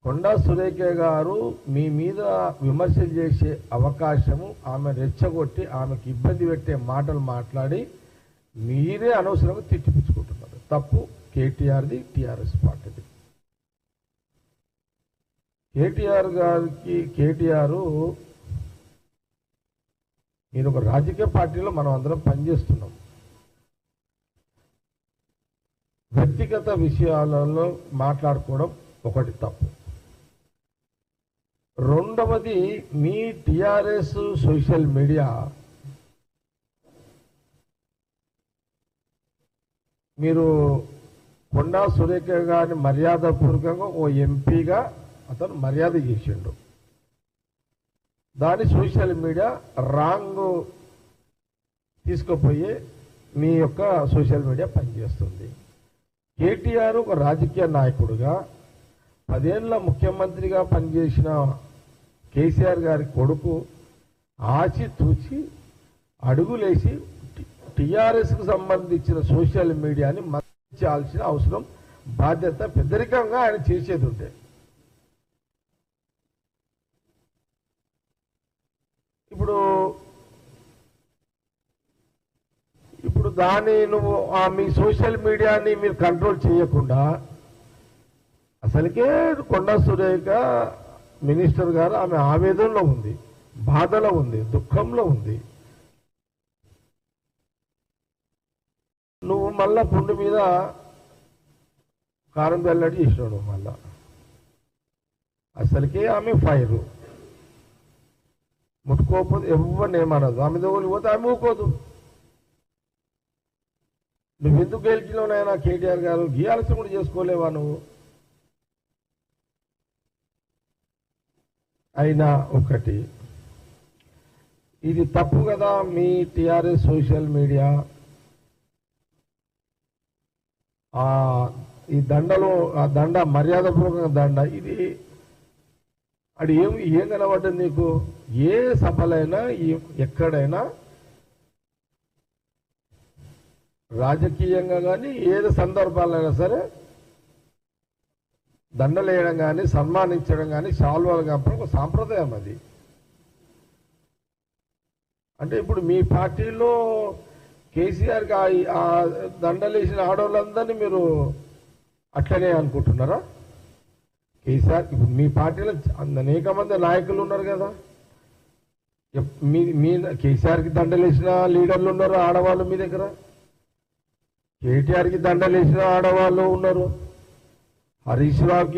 కొండా సురేఖ గారు మీ మీద విమర్శలు చేసే అవకాశము, ఆమె రెచ్చగొట్టి ఆమెకు ఇబ్బంది పెట్టే మాటలు మాట్లాడి మీరే అనవసరంగా తిట్టిపించుకుంటున్నారు. తప్పు కేటీఆర్ది, టీఆర్ఎస్ పార్టీది. కేటీఆర్ మీరు ఒక రాజకీయ పార్టీలో మనం అందరం పనిచేస్తున్నాం. వ్యక్తిగత విషయాలలో మాట్లాడుకోవడం ఒకటి తప్పు. రెండవది, మీ టిఆర్ఎస్ సోషల్ మీడియా మీరు కొండా సురేఖ గారిని మర్యాదపూర్వకంగా ఓ ఎంపీగా అతను మర్యాద చేసిండు. దాని సోషల్ మీడియా రాంగ్ తీసుకుపోయి మీ యొక్క సోషల్ మీడియా పనిచేస్తుంది. కేటీఆర్ ఒక రాజకీయ నాయకుడుగా 10 ఏళ్ల ముఖ్యమంత్రిగా పనిచేసిన కేసీఆర్ గారి కొడుకు ఆచితూచి అడుగులేసి టీఆర్ఎస్కు సంబంధించిన సోషల్ మీడియాని మద్దతించాల్సిన అవసరం, బాధ్యత పెద్దరికంగా ఆయన చేసేది ఉంటే. ఇప్పుడు దాన్ని నువ్వు మీ సోషల్ మీడియాని మీరు కంట్రోల్ చేయకుండా, అసలుకే కొండా సురేఖ మినిస్టర్ గారు ఆమె ఆవేదనలో ఉంది, బాధలో ఉంది, దుఃఖంలో ఉంది. నువ్వు మళ్ళా పుండు మీద కారం వెల్లడి చేసినాడు. మళ్ళా అసలుకే ఆమె ఫైరు, ముట్టుకోకపోతే ఎవరిని ఏమనదు, ఆమె దగ్గరికి పోతే ఆమె ఊకోదు. నువ్వెందుకు గెలిచినావునైనా కేటీఆర్ గారు గీయాల్సి కూడా చేసుకోలేవా నువ్వు? అయినా ఒకటి, ఇది తప్పు కదా. మీ టిఆర్ఎస్ సోషల్ మీడియా ఈ దండలో, ఆ దండ మర్యాదపూర్వకంగా దండ, ఇది అది ఏం కనబడ్డది నీకు? ఏ సభలైనా ఎక్కడైనా రాజకీయంగా కానీ ఏది సందర్భాలైనా సరే దండలేయడం కానీ సన్మానించడం కానీ శాల్వాలు కప్పడం ఒక సాంప్రదాయం అది. అంటే ఇప్పుడు మీ పార్టీలో కేసీఆర్కి ఆ దండలేసిన ఆడవాళ్ళందరినీ మీరు అట్లనే అనుకుంటున్నారా? కేసీఆర్ ఇప్పుడు మీ పార్టీలో అనేక మంది నాయకులు ఉన్నారు కదా, మీ కేసీఆర్కి దండలేసిన లీడర్లు ఉన్నారు, ఆడవాళ్ళు మీ దగ్గర. కేటీఆర్కి దండలేసిన ఆడవాళ్ళు ఉన్నారు, హరీష్ రావుకి